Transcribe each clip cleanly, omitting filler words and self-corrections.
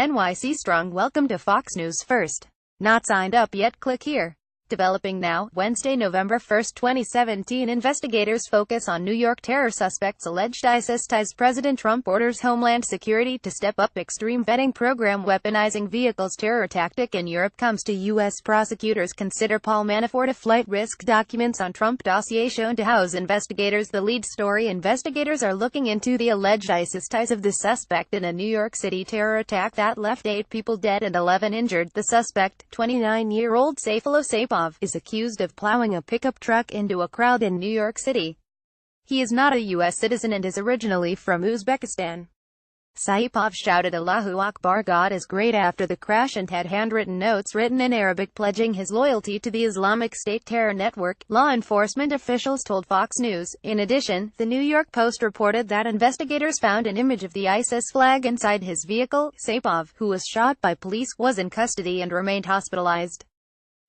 NYCStrong Welcome to Fox News First. Not signed up yet? Click here. Developing now, Wednesday, November 1, 2017, investigators focus on New York terror suspects' alleged ISIS ties. President Trump orders Homeland Security to step up extreme vetting program. Weaponizing vehicles terror tactic in Europe comes to U.S. prosecutors consider Paul Manafort a flight risk. Documents on Trump dossier shown to House investigators. The lead story: investigators are looking into the alleged ISIS ties of the suspect in a New York City terror attack that left 8 people dead and 11 injured. The suspect, 29-year-old Saifullah Saipov, is accused of plowing a pickup truck into a crowd in New York City. He is not a U.S. citizen and is originally from Uzbekistan. Saipov shouted "Allahu Akbar, God is great" after the crash and had handwritten notes written in Arabic pledging his loyalty to the Islamic State terror network, law enforcement officials told Fox News. In addition, the New York Post reported that investigators found an image of the ISIS flag inside his vehicle. Saipov, who was shot by police, was in custody and remained hospitalized.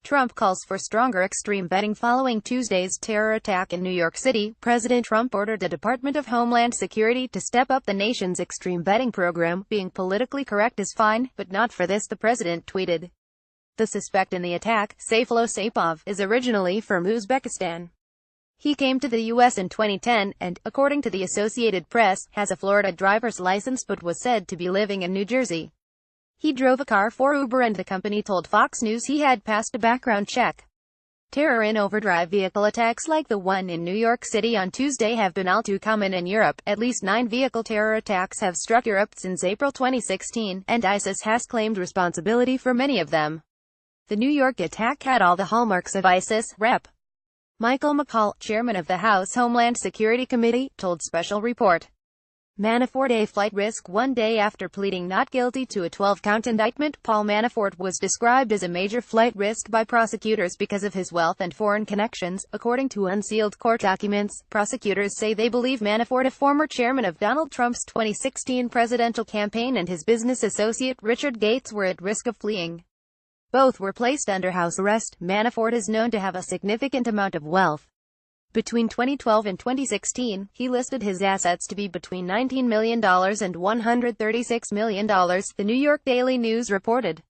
Trump calls for stronger extreme vetting following Tuesday's terror attack in New York City. President Trump ordered the Department of Homeland Security to step up the nation's extreme vetting program. "Being politically correct is fine, but not for this," the president tweeted. The suspect in the attack, Saifullah Saipov, is originally from Uzbekistan. He came to the U.S. in 2010 and, according to the Associated Press, has a Florida driver's license but was said to be living in New Jersey. He drove a car for Uber and the company told Fox News he had passed a background check. Terror in overdrive vehicle attacks like the one in New York City on Tuesday have been all too common in Europe. At least 9 vehicle terror attacks have struck Europe since April 2016, and ISIS has claimed responsibility for many of them. The New York attack had all the hallmarks of ISIS. Rep. Michael McCaul, chairman of the House Homeland Security Committee, told Special Report Manafort a flight risk. One day after pleading not guilty to a 12-count indictment, Paul Manafort was described as a major flight risk by prosecutors because of his wealth and foreign connections, according to unsealed court documents. Prosecutors say they believe Manafort, a former chairman of Donald Trump's 2016 presidential campaign, and his business associate Richard Gates were at risk of fleeing. Both were placed under house arrest. Manafort is known to have a significant amount of wealth. Between 2012 and 2016, he listed his assets to be between $19 million and $136 million, the New York Daily News reported.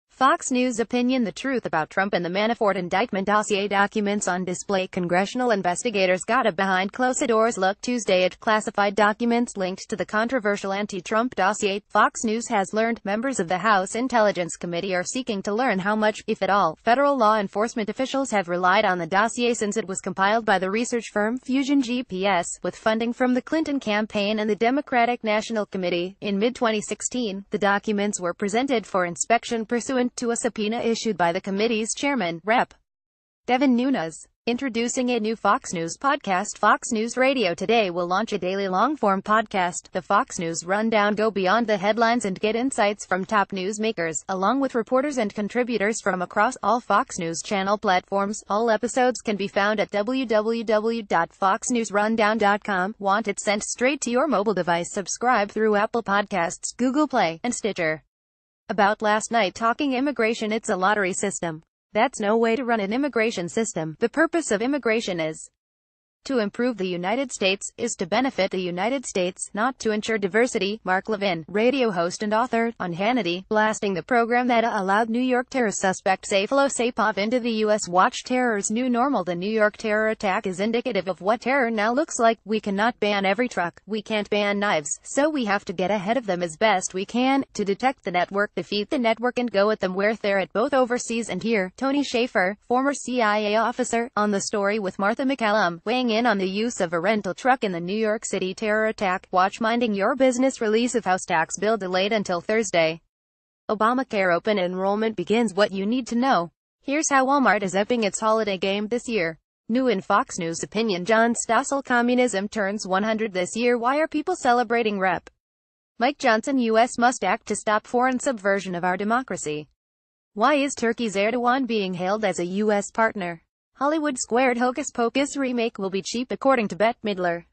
Fox News opinion: the truth about Trump and the Manafort indictment dossier documents on display. Congressional investigators got a behind-closed-doors look Tuesday at classified documents linked to the controversial anti-Trump dossier. Fox News has learned members of the House Intelligence Committee are seeking to learn how much, if at all, federal law enforcement officials have relied on the dossier since it was compiled by the research firm Fusion GPS, with funding from the Clinton campaign and the Democratic National Committee. In mid-2016, the documents were presented for inspection pursuant to a subpoena issued by the committee's chairman, Rep. Devin Nunes. Introducing a new Fox News podcast. Fox News Radio today will launch a daily long-form podcast, the Fox News Rundown. Go beyond the headlines and get insights from top newsmakers, along with reporters and contributors from across all Fox News Channel platforms. All episodes can be found at www.foxnewsrundown.com. Want it sent straight to your mobile device? Subscribe through Apple Podcasts, Google Play, and Stitcher. About last night: talking immigration. It's a lottery system. That's no way to run an immigration system. The purpose of immigration is to improve the United States, is to benefit the United States, not to ensure diversity. Mark Levin, radio host and author, on Hannity, blasting the program that allowed New York terror suspect Saifullah Saipov into the U.S. Watch terror's new normal. The New York terror attack is indicative of what terror now looks like. We cannot ban every truck. We can't ban knives. So we have to get ahead of them as best we can, to detect the network, defeat the network, and go at them where they're at, both overseas and here. Tony Shaffer, former CIA officer, on the story with Martha McCallum, weighing in on the use of a rental truck in the New York City terror attack. Watch Minding Your Business. Release of House tax bill delayed until Thursday. Obamacare open enrollment begins. What you need to know. Here's how Walmart is upping its holiday game this year. New in Fox News opinion: John Stossel, communism turns 100 this year. Why are people celebrating? Rep. Mike Johnson, U.S. must act to stop foreign subversion of our democracy. Why is Turkey's Erdogan being hailed as a U.S. partner? Hollywood squared Hocus Pocus remake will be cheap, according to Bette Midler.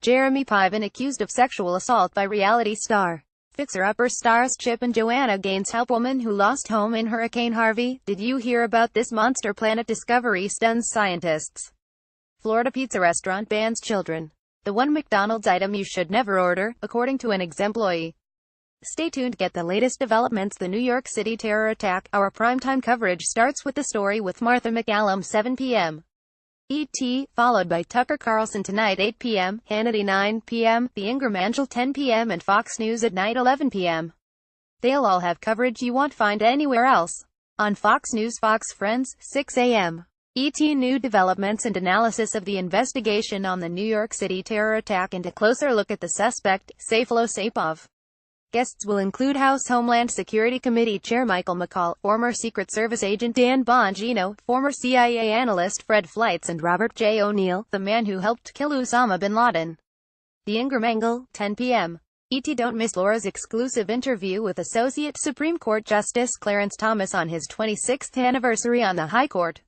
Jeremy Piven accused of sexual assault by reality star. Fixer-upper stars Chip and Joanna Gaines help woman who lost home in Hurricane Harvey. Did you hear about this? Monster planet discovery stuns scientists. Florida pizza restaurant bans children. The one McDonald's item you should never order, according to an ex-employee. Stay tuned to get the latest developments. The New York City terror attack. Our primetime coverage starts with the story with Martha McCallum 7 p.m. ET, followed by Tucker Carlson tonight 8 p.m., Hannity 9 p.m., The Ingram Angel 10 p.m. and Fox News at night 11 p.m. They'll all have coverage you won't find anywhere else. On Fox News, Fox Friends, 6 a.m. ET, new developments and analysis of the investigation on the New York City terror attack and a closer look at the suspect, Sayfullo Saipov. Guests will include House Homeland Security Committee Chair Michael McCaul, former Secret Service agent Dan Bongino, former CIA analyst Fred Fleitz and Robert J. O'Neill, the man who helped kill Osama bin Laden. The Ingram Angle, 10 p.m. ET, don't miss Laura's exclusive interview with Associate Supreme Court Justice Clarence Thomas on his 26th anniversary on the High Court.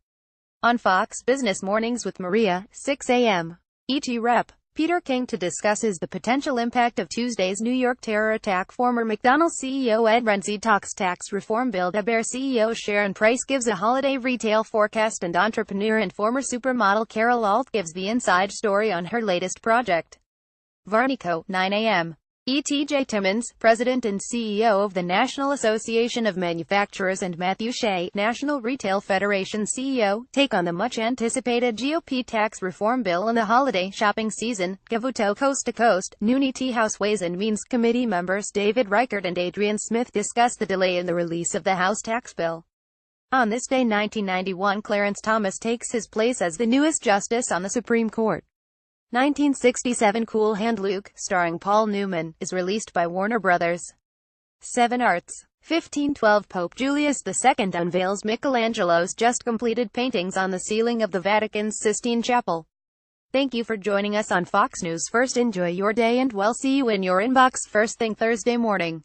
On Fox Business Mornings with Maria, 6 a.m. ET, Rep. Peter King to discusses the potential impact of Tuesday's New York terror attack. Former McDonald's CEO Ed Renzi talks tax reform bill. Bear CEO Sharon Price gives a holiday retail forecast, and entrepreneur and former supermodel Carol Alt gives the inside story on her latest project. Varnico, 9 a.m. E.T.J. Timmons, President and CEO of the National Association of Manufacturers, and Matthew Shea, National Retail Federation CEO, take on the much-anticipated GOP tax reform bill in the holiday shopping season. Gavuto, Coast to Coast, noon. ET House Ways and Means Committee members David Reichert and Adrian Smith discuss the delay in the release of the House tax bill. On this day 1991, Clarence Thomas takes his place as the newest justice on the Supreme Court. 1967, Cool Hand Luke, starring Paul Newman, is released by Warner Brothers. 7 Arts. 1512, Pope Julius II unveils Michelangelo's just-completed paintings on the ceiling of the Vatican's Sistine Chapel. Thank you for joining us on Fox News First. Enjoy your day and we'll see you in your inbox first thing Thursday morning.